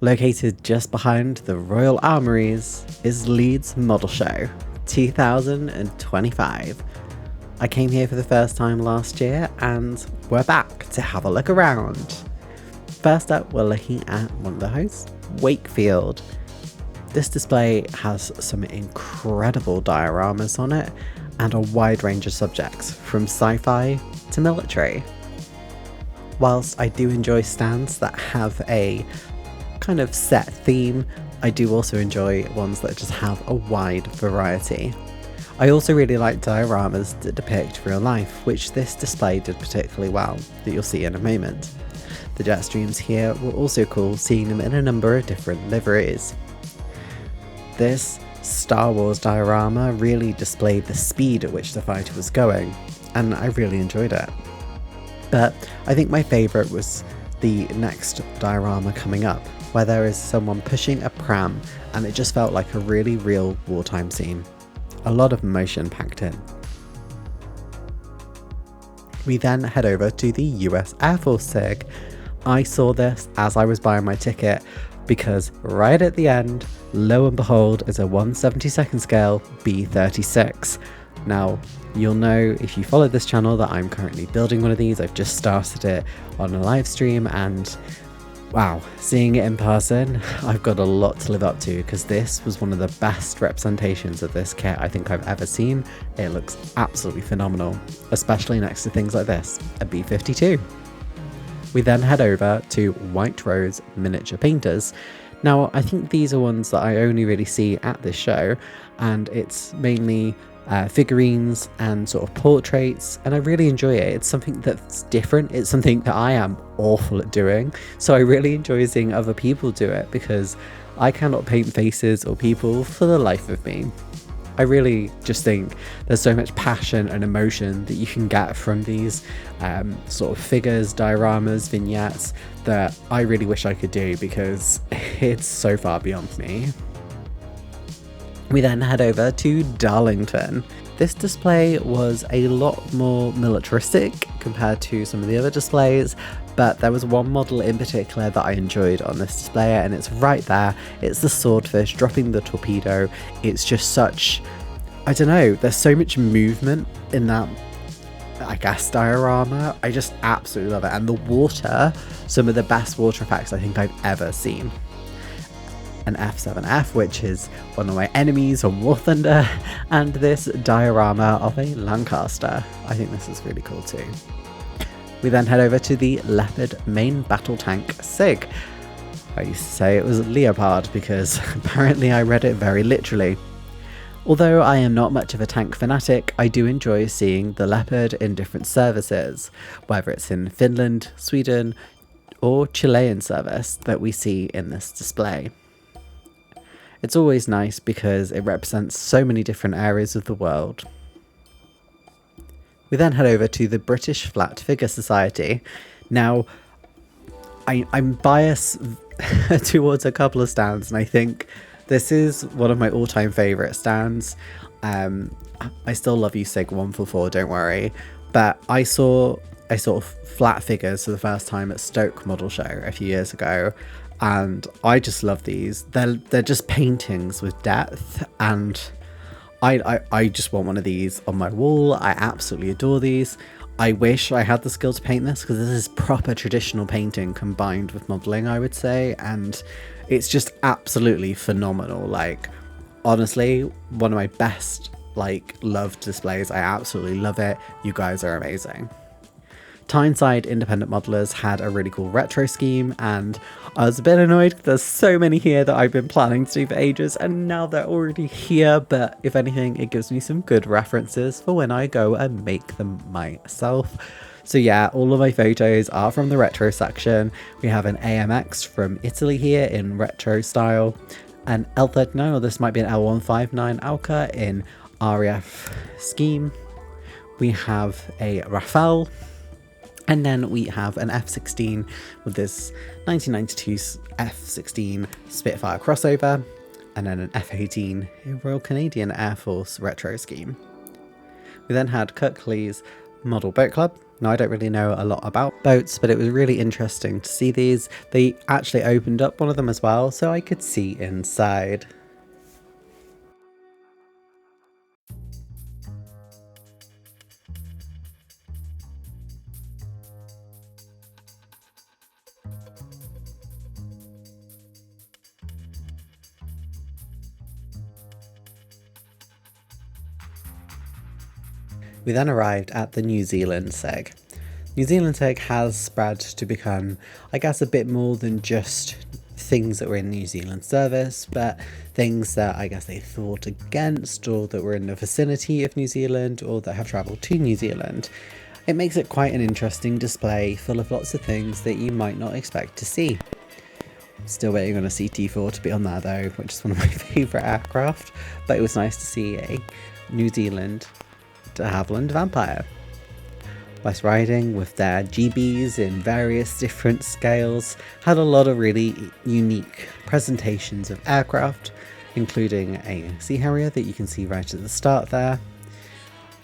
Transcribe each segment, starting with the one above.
Located just behind the Royal Armouries is Leeds Model Show 2025. I came here for the first time last year and we're back to have a look around. First up, we're looking at one of the hosts, Wakefield. This display has some incredible dioramas on it and a wide range of subjects from sci-fi to military. Whilst I do enjoy stands that have a kind of set theme, I do also enjoy ones that just have a wide variety. I also really like dioramas that depict real life, which this display did particularly well, that you'll see in a moment. The jet streams here were also cool, seeing them in a number of different liveries. This Star Wars diorama really displayed the speed at which the fighter was going, and I really enjoyed it. But I think my favourite was the next diorama coming up, where there is someone pushing a pram and it just felt like a really real wartime scene. A lot of emotion packed in. We then head over to the US Air Force SIG. I saw this as I was buying my ticket because right at the end, lo and behold, is a 1/72 scale B-36. Now, you'll know if you follow this channel that I'm currently building one of these. I've just started it on a live stream and wow, seeing it in person, I've got a lot to live up to because this was one of the best representations of this kit I think I've ever seen. It looks absolutely phenomenal, especially next to things like this, a B-52. We then head over to White Rose Miniature Painters. Now, I think these are ones that I only really see at this show, and it's mainly figurines and sort of portraits, and I really enjoy it. It's something that's different. It's something that I am awful at doing, so I really enjoy seeing other people do it because I cannot paint faces or people for the life of me. I really just think there's so much passion and emotion that you can get from these sort of figures, dioramas, vignettes that I really wish I could do because it's so far beyond me. We then head over to Darlington. This display was a lot more militaristic compared to some of the other displays, but there was one model in particular that I enjoyed on this display, and it's right there. It's the swordfish dropping the torpedo. It's just such, I don't know, there's so much movement in that, I guess, diorama. I just absolutely love it. And the water, some of the best water effects I think I've ever seen. An F7F, which is one of my enemies on War Thunder, and this diorama of a Lancaster. I think this is really cool too. We then head over to the Leopard main battle tank SIG. I used to say it was Leopard because apparently I read it very literally. Although I am not much of a tank fanatic, I do enjoy seeing the Leopard in different services, whether it's in Finland, Sweden, or Chilean service that we see in this display. It's always nice because it represents so many different areas of the world. We then head over to the British Flat Figure Society. Now, I'm biased towards a couple of stands, and I think this is one of my all-time favourite stands. I still love you, SIG 144, don't worry. But I saw a sort of flat figures for the first time at Stoke Model Show a few years ago, and I just love these. They're just paintings with depth, and I just want one of these on my wall. I absolutely adore these. I wish I had the skill to paint this because this is proper traditional painting combined with modelling, I would say, and it's just absolutely phenomenal. Like, honestly, one of my best, like, loved displays. I absolutely love it. You guys are amazing. Tyneside Independent Modelers had a really cool retro scheme, and I was a bit annoyed because there's so many here that I've been planning to do for ages, and now they're already here, but if anything, it gives me some good references for when I go and make them myself. So yeah, all of my photos are from the retro section. We have an AMX from Italy here in retro style, an L39, or this might be an L159 Alca in RAF scheme. We have a Rafale. And then we have an F-16 with this 1992 F-16 Spitfire crossover, and then an F-18 Royal Canadian Air Force retro scheme. We then had Kirklees Model Boat Club, Now, I don't really know a lot about boats, but it was really interesting to see these. They actually opened up one of them as well, so I could see inside. We then arrived at the New Zealand SEG. New Zealand SEG has spread to become, I guess, a bit more than just things that were in New Zealand service, but things that I guess they thought against, or that were in the vicinity of New Zealand, or that have travelled to New Zealand. It makes it quite an interesting display full of lots of things that you might not expect to see. Still waiting on a CT4 to be on there though, which is one of my favourite aircraft, but it was nice to see a New Zealand de Havilland Vampire. West Riding, with their GBs in various different scales, had a lot of really unique presentations of aircraft, including a Sea Harrier that you can see right at the start there.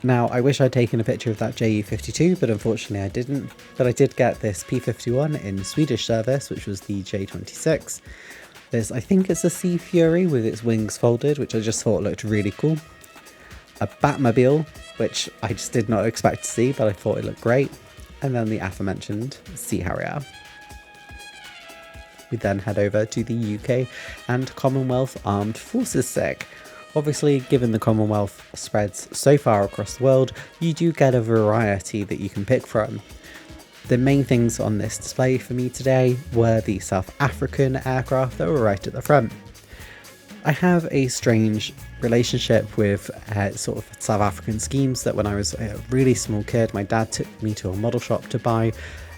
Now, I wish I'd taken a picture of that Ju-52, but unfortunately I didn't. But I did get this P-51 in Swedish service, which was the J-26. This, I think it's a Sea Fury with its wings folded, which I just thought looked really cool. A Batmobile, which I just did not expect to see, but I thought it looked great. And then the aforementioned Sea Harrier. We then head over to the UK and Commonwealth Armed Forces SEG. Obviously, given the Commonwealth spreads so far across the world, you do get a variety that you can pick from. The main things on this display for me today were the South African aircraft that were right at the front. I have a strange relationship with sort of South African schemes, that when I was a really small kid, my dad took me to a model shop to buy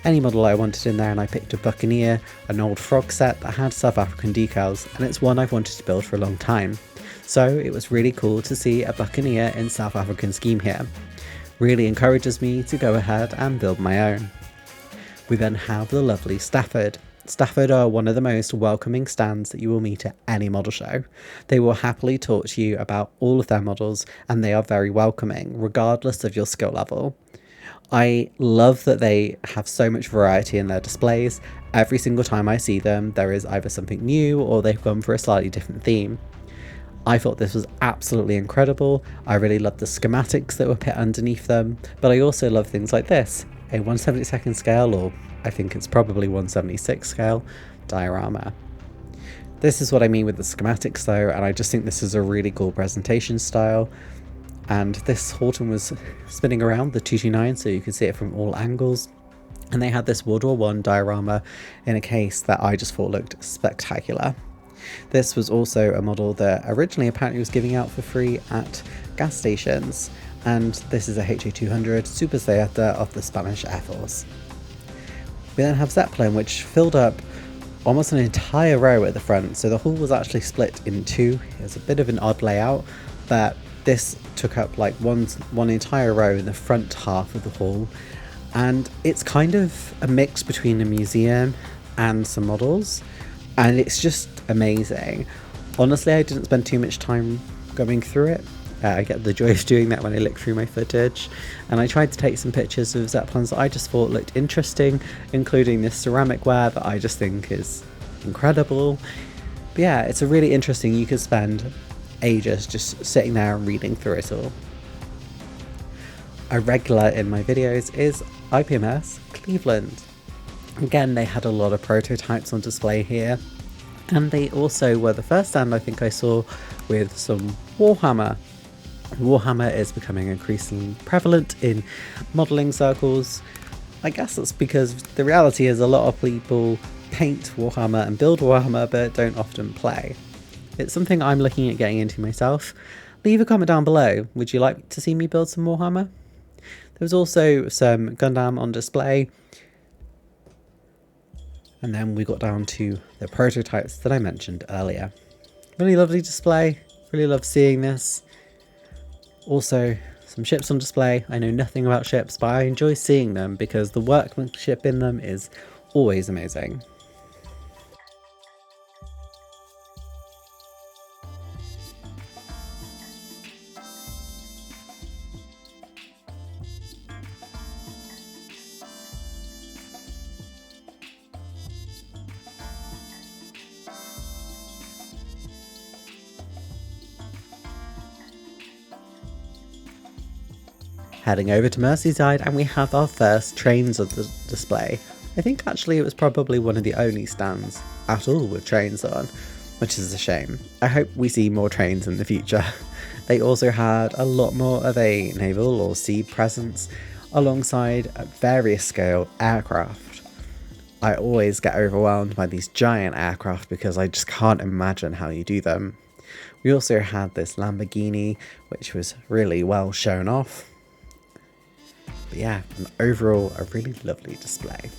any model I wanted in there, and I picked a Buccaneer, an old frog set that had South African decals, and it's one I've wanted to build for a long time. So it was really cool to see a Buccaneer in South African scheme here. Really encourages me to go ahead and build my own. We then have the lovely Stafford. Stafford are one of the most welcoming stands that you will meet at any model show. They will happily talk to you about all of their models, and they are very welcoming, regardless of your skill level. I love that they have so much variety in their displays. Every single time I see them, there is either something new or they've gone for a slightly different theme. I thought this was absolutely incredible. I really loved the schematics that were put underneath them, but I also love things like this, a 1/72nd scale, or I think it's probably 1/76 scale, diorama. This is what I mean with the schematics though, and I just think this is a really cool presentation style. And this Horton was spinning around the 229, so you could see it from all angles. And they had this World War I diorama in a case that I just thought looked spectacular. This was also a model that originally apparently was giving out for free at gas stations, and this is a HA200 Super Zeta of the Spanish Air Force. We then have Zeppelin, which filled up almost an entire row at the front, so the hall was actually split in two. It was a bit of an odd layout, but this took up like one entire row in the front half of the hall, and it's kind of a mix between a museum and some models, and it's just amazing. Honestly, I didn't spend too much time going through it. I get the joy of doing that when I look through my footage, and I tried to take some pictures of Zeppelins that I just thought looked interesting, including this ceramic ware that I just think is incredible. But yeah, it's a really interesting, you could spend ages just sitting there and reading through it all. A regular in my videos is IPMS Cleveland. Again, they had a lot of prototypes on display here, and they also were the first stand I think I saw with some Warhammer. Warhammer is becoming increasingly prevalent in modelling circles. I guess that's because the reality is a lot of people paint Warhammer and build Warhammer but don't often play. It's something I'm looking at getting into myself. Leave a comment down below. Would you like to see me build some Warhammer? There was also some Gundam on display. And then we got down to the prototypes that I mentioned earlier. Really lovely display. Really love seeing this. Also, some ships on display. I know nothing about ships, but I enjoy seeing them because the workmanship in them is always amazing. Heading over to Merseyside, and we have our first trains of the display. I think actually it was probably one of the only stands at all with trains on, which is a shame. I hope we see more trains in the future. They also had a lot more of a naval or sea presence alongside various scale aircraft. I always get overwhelmed by these giant aircraft because I just can't imagine how you do them. We also had this Lamborghini, which was really well shown off. But yeah, overall a really lovely display.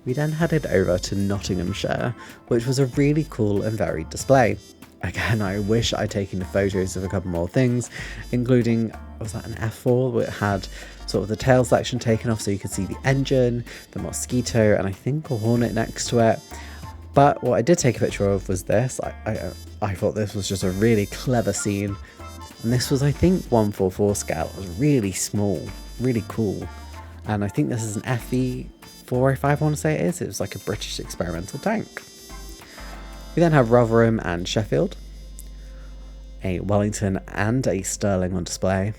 We then headed over to Nottinghamshire, which was a really cool and varied display. Again, I wish I'd taken the photos of a couple more things, including, was that an F4, where it had sort of the tail section taken off so you could see the engine, the Mosquito, and I think a Hornet next to it. But what I did take a picture of was this. I thought this was just a really clever scene. And this was, I think, 144 scale. It was really small, really cool. And I think this is an FE405, I want to say it is. It was like a British experimental tank. We then have Rotherham and Sheffield, a Wellington and a Sterling on display.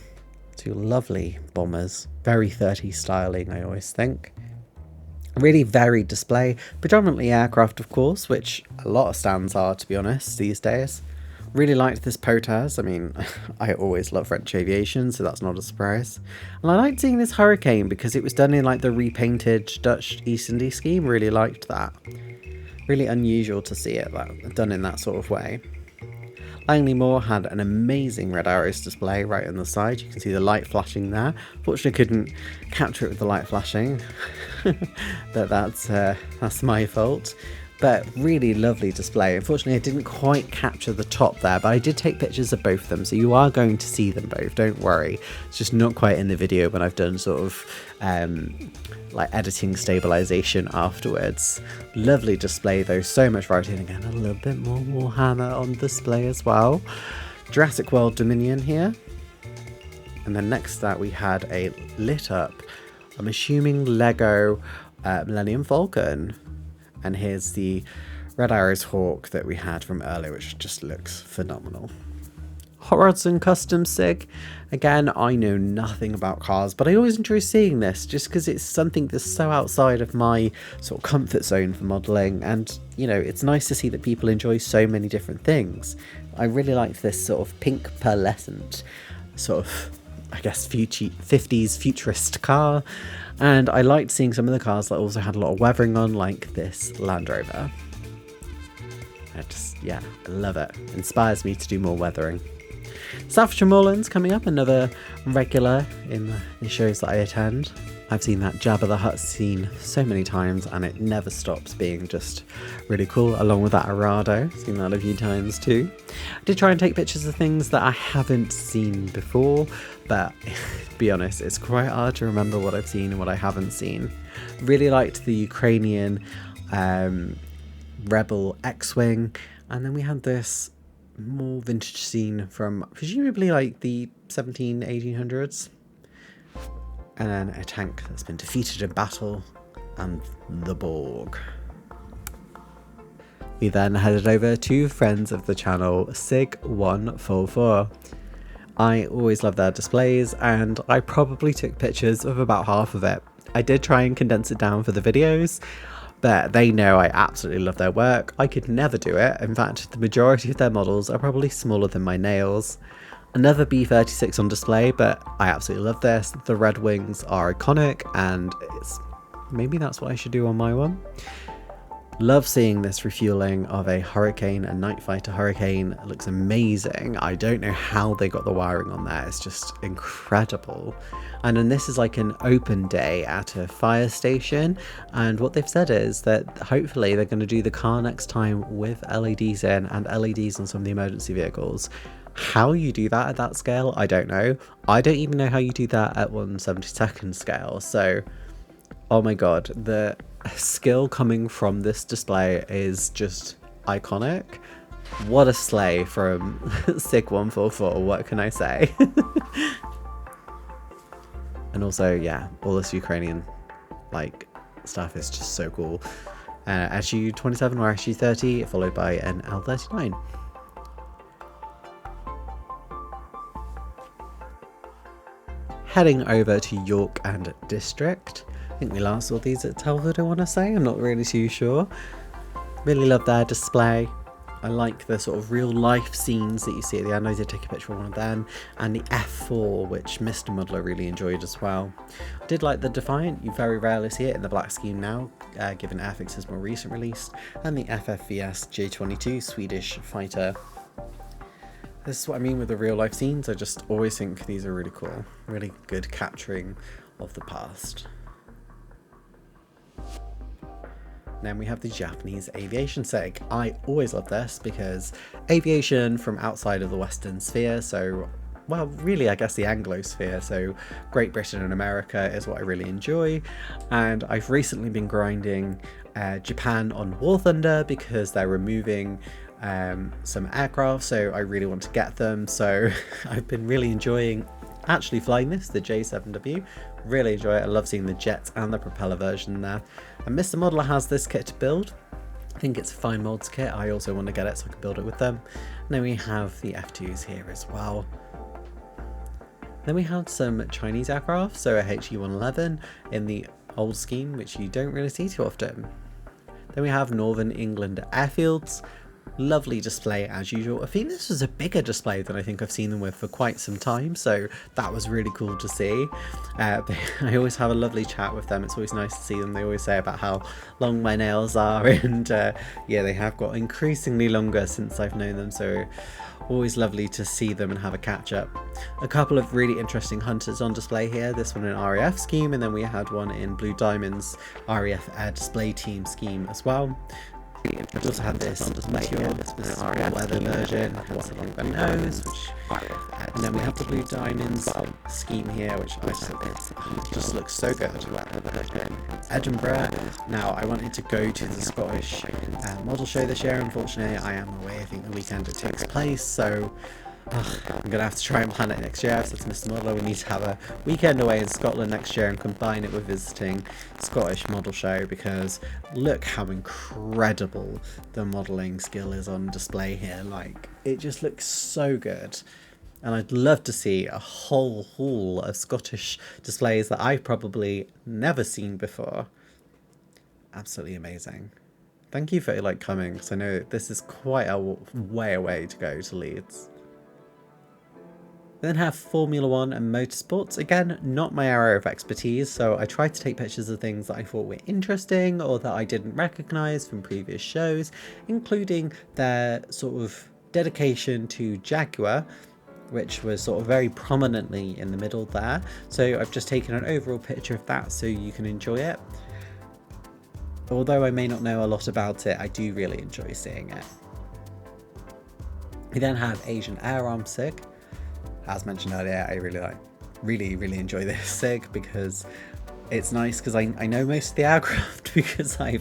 Two lovely bombers, very 30s styling, I always think. A really varied display, predominantly aircraft, of course, which a lot of stands are, to be honest, these days. Really liked this Potas. I mean, I always love French aviation, so that's not a surprise. And I liked seeing this Hurricane because it was done in like the repainted Dutch East Indies scheme. Really liked that. Really unusual to see it done in that sort of way. Langley Moor had an amazing red arrows display right on the side. You can see the light flashing there. Fortunately, I couldn't capture it with the light flashing, but that's my fault. But really lovely display. Unfortunately, I didn't quite capture the top there, but I did take pictures of both of them, so you are going to see them both, don't worry. It's just not quite in the video when I've done sort of like editing stabilization afterwards. Lovely display though, so much variety, and again a little bit more Warhammer on display as well. Jurassic World Dominion here. And then next to that we had a lit up, I'm assuming Lego Millennium Falcon. And here's the Red Arrows Hawk that we had from earlier, which just looks phenomenal. Hot Rods and Custom SIG. Again, I know nothing about cars, but I always enjoy seeing this just because it's something that's so outside of my sort of comfort zone for modelling. And, you know, it's nice to see that people enjoy so many different things. I really liked this sort of pink pearlescent sort of, I guess, 50s futurist car. And I liked seeing some of the cars that also had a lot of weathering on, like this Land Rover. I love it. Inspires me to do more weathering. Staffordshire Moorlands coming up, another regular in the shows that I attend. I've seen that Jabba the Hutt scene so many times and it never stops being just really cool, along with that Arado. Seen that a few times too. I did try and take pictures of things that I haven't seen before, but to be honest, it's quite hard to remember what I've seen and what I haven't seen. Really liked the Ukrainian Rebel X-Wing, and then we had this more vintage scene from presumably like the 1800s. And then a tank that's been defeated in battle, and the Borg. We then headed over to friends of the channel, SIG 144. I always love their displays, and I probably took pictures of about half of it. I did try and condense it down for the videos, but they know I absolutely love their work. I could never do it. In fact, the majority of their models are probably smaller than my nails. Another B36 on display, but I absolutely love this. The red wings are iconic, and maybe that's what I should do on my one. Love seeing this refueling of a Hurricane, a Night Fighter Hurricane. It looks amazing. I don't know how they got the wiring on there. It's just incredible. And then this is like an open day at a fire station. And what they've said is that hopefully they're going to do the car next time with LEDs in and LEDs on some of the emergency vehicles. How you do that at that scale, I don't know. I don't even know how you do that at 1/72nd scale. So, oh my god, the skill coming from this display is just iconic. What a sleigh from SIG 144, what can I say? And also, yeah, all this Ukrainian like stuff is just so cool. SU-27 or SU-30, followed by an L-39. heading over to York and District. I think we last saw these at Telford, I want to say. I'm not really too sure. Really love their display. I like the sort of real life scenes that you see at the end. I did take a picture of one of them, and the F4, which Mr. Muddler really enjoyed as well. I did like the Defiant. You very rarely see it in the black scheme now, given Airfix's more recent release, and the FFVS J22 Swedish fighter. This is what I mean with the real life scenes. I just always think these are really cool, really good capturing of the past. Then we have the Japanese aviation SEG. I always love this because aviation from outside of the Western sphere, so, well, really I guess the Anglosphere, so Great Britain and America is what I really enjoy. And I've recently been grinding Japan on War Thunder because they're removing some aircraft, so I really want to get them. So I've been really enjoying actually flying this, the J7W. Really enjoy it. I love seeing the jet and the propeller version there. And Mr. Modeler has this kit to build. I think it's a fine molds kit. I also want to get it so I can build it with them. And then we have the F2s here as well. Then we have some Chinese aircraft, so a HE-111 in the old scheme, which you don't really see too often. Then we have Northern England airfields. Lovely display as usual. I think this was a bigger display than I think I've seen them with for quite some time, so that was really cool to see. I always have a lovely chat with them. It's always nice to see them. They always say about how long my nails are, and yeah, they have got increasingly longer since I've known them, so always lovely to see them and have a catch up. A couple of really interesting hunters on display here, this one in RAF scheme, and then we had one in Blue Diamond's RAF Air Display Team scheme as well. We also had this Meteor, this was weather version, what's along the nose, and then we have the Blue Diamonds scheme here, which I just looks so good. Edinburgh. Now I wanted to go to the Scottish model show this year. Unfortunately, I am away. I think the weekend it takes place, so I'm going to have to try and plan it next year. So it's Mr. Modeler. We need to have a weekend away in Scotland next year and combine it with visiting Scottish model show, because look how incredible the modelling skill is on display here. Like, it just looks so good. And I'd love to see a whole haul of Scottish displays that I've probably never seen before. Absolutely amazing. Thank you for coming, because I know this is quite a way away to go to Leeds. Then have Formula 1 and Motorsports. Again, not my area of expertise, so I tried to take pictures of things that I thought were interesting or that I didn't recognise from previous shows, including their sort of dedication to Jaguar, which was sort of very prominently in the middle there. So I've just taken an overall picture of that so you can enjoy it. Although I may not know a lot about it, I do really enjoy seeing it. We then have Asian Air Arm SIG. As mentioned earlier, I really enjoy this SIG because it's nice, because I know most of the aircraft because I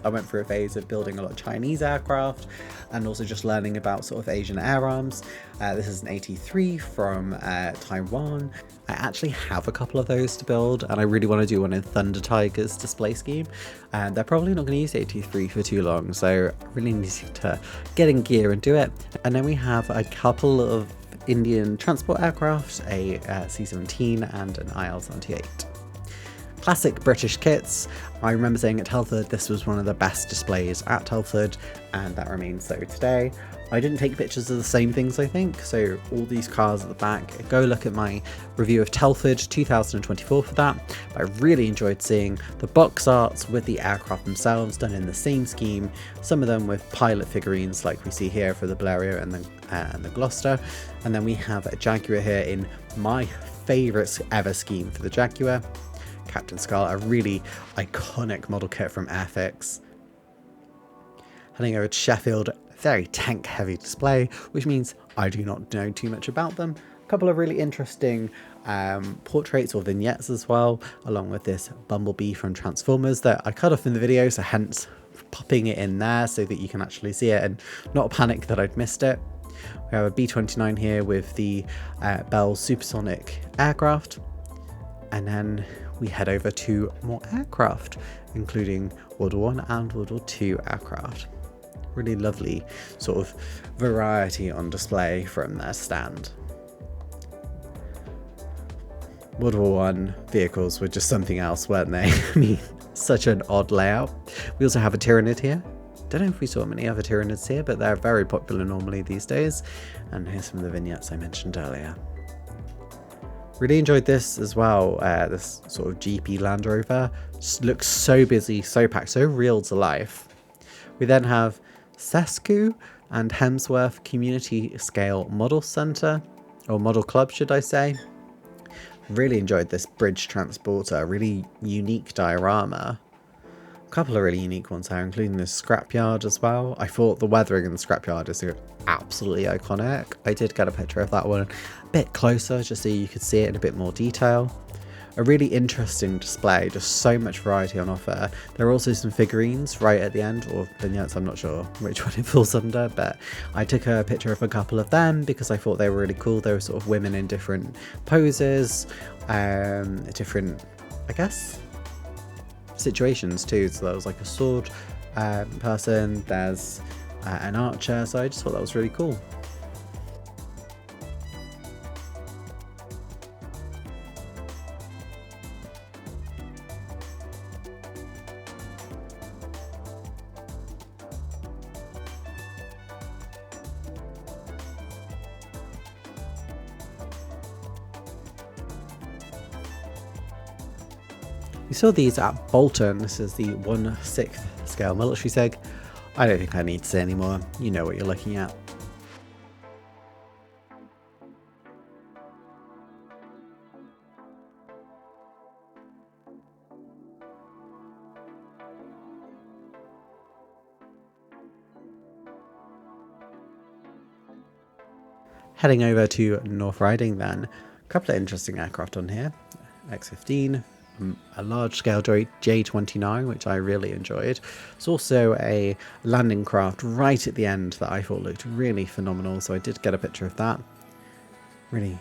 went through a phase of building a lot of Chinese aircraft and also just learning about sort of Asian air arms. This is an AT3 from Taiwan. I actually have a couple of those to build, and I really want to do one in Thunder Tiger's display scheme, and they're probably not going to use AT3 for too long, so I really need to get in gear and do it. And then we have a couple of Indian transport aircraft, a C-17 and an IL-78. Classic British kits. I remember saying at Telford this was one of the best displays at Telford, and that remains so today. I didn't take pictures of the same things, I think, so all these cars at the back, go look at my review of Telford 2024 for that. But I really enjoyed seeing the box arts with the aircraft themselves done in the same scheme, some of them with pilot figurines like we see here for the Blériot and the Gloucester, and then we have a Jaguar here in my favourite ever scheme for the Jaguar, Captain Skull, a really iconic model kit from Airfix. Heading over to Sheffield, very tank heavy display, which means I do not know too much about them. A couple of really interesting portraits or vignettes as well, along with this Bumblebee from Transformers that I cut off in the video, so hence popping it in there so that you can actually see it and not panic that I'd missed it. We have a B-29 here with the Bell supersonic aircraft, and then we head over to more aircraft, including World War I and World War II aircraft. Really lovely sort of variety on display from their stand. World War One vehicles were just something else, weren't they? I mean, such an odd layout. We also have a Tyrannid here. Don't know if we saw many other Tyrannids here, but they're very popular normally these days. And here's some of the vignettes I mentioned earlier. Really enjoyed this as well. This sort of GP Land Rover looks so busy, so packed, so real to life. We then have Sesku and Hemsworth Community Scale Model Centre, or Model Club, should I say. Really enjoyed this bridge transporter, really unique diorama. A couple of really unique ones here, including the scrapyard as well. I thought the weathering in the scrapyard is absolutely iconic. I did get a picture of that one a bit closer just so you could see it in a bit more detail. A really interesting display, just so much variety on offer. There are also some figurines right at the end, or vignettes, I'm not sure which one it falls under, but I took a picture of a couple of them because I thought they were really cool. They were sort of women in different poses, different, I guess, situations too. So there was like a sword person, there's an archer, so I just thought that was really cool. We saw these at Bolton. This is the 1/6 scale military seg. I don't think I need to say any more. You know what you're looking at. Heading over to North Riding then. A couple of interesting aircraft on here. X-15. A large-scale J29, which I really enjoyed. It's also a landing craft right at the end that I thought looked really phenomenal, so I did get a picture of that. Really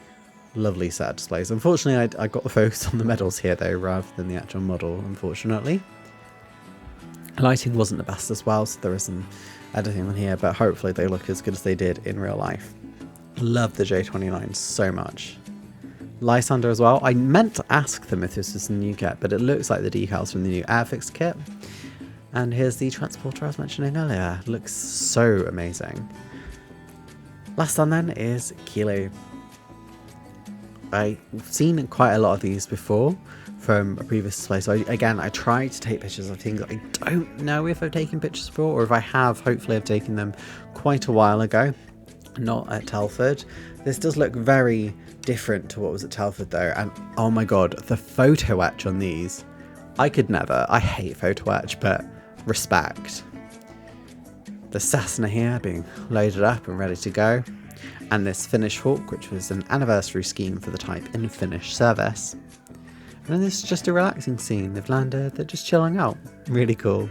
lovely set of displays. Unfortunately, I got the focus on the medals here, though, rather than the actual model, unfortunately. Lighting wasn't the best as well, so there is some editing on here, but hopefully they look as good as they did in real life. Love the J29 so much. Lysander as well. I meant to ask them if this is the new kit, but it looks like the decals from the new Airfix kit. And here's the transporter I was mentioning earlier. It looks so amazing. Last one then is Kilo. I've seen quite a lot of these before from a previous display. So I tried to take pictures of things. I don't know if I've taken pictures before, or if I have, hopefully I've taken them quite a while ago. Not at Telford. This does look very different to what was at Telford though, and oh my god, the photo etch on these. I could never. I hate photo etch, but respect. The Cessna here being loaded up and ready to go, and this Finnish Hawk, which was an anniversary scheme for the type in Finnish service. And then this is just a relaxing scene. They've landed, they're just chilling out. Really cool.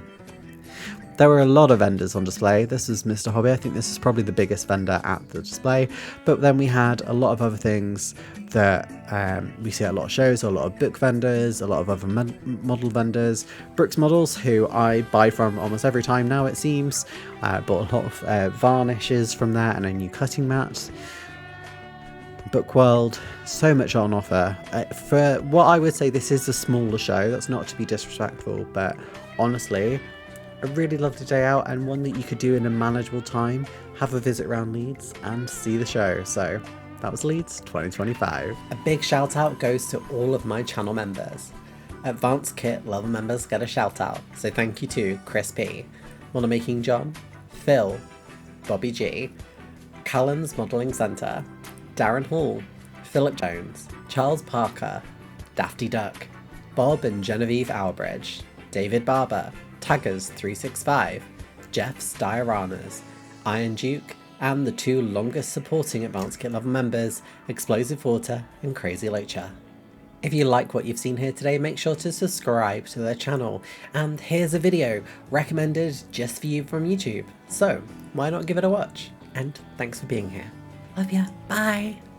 There were a lot of vendors on display. This is Mr. Hobby. I think this is probably the biggest vendor at the display. But then we had a lot of other things that we see at a lot of shows, a lot of book vendors, a lot of other model vendors. Brooks Models, who I buy from almost every time now, it seems. Bought a lot of varnishes from there and a new cutting mat. Book World, so much on offer. For what I would say, this is a smaller show. That's not to be disrespectful, but honestly, a really lovely day out, and one that you could do in a manageable time. Have a visit around Leeds and see the show. So that was Leeds 2025. A big shout out goes to all of my channel members. Advanced Kit level members get a shout out, so thank you to Chris P, Model Making John, Phil, Bobby G, Callum's Modelling Centre, Darren Hall, Philip Jones, Charles Parker, Dafty Duck, Bob and Genevieve Albridge, David Barber, Taggers365, Jeff's Dioramas, Iron Duke, and the two longest supporting Advanced Kit level members, Explosive Water and Crazy Loacher. If you like what you've seen here today, make sure to subscribe to their channel, and here's a video recommended just for you from YouTube, so why not give it a watch? And thanks for being here. Love ya, bye!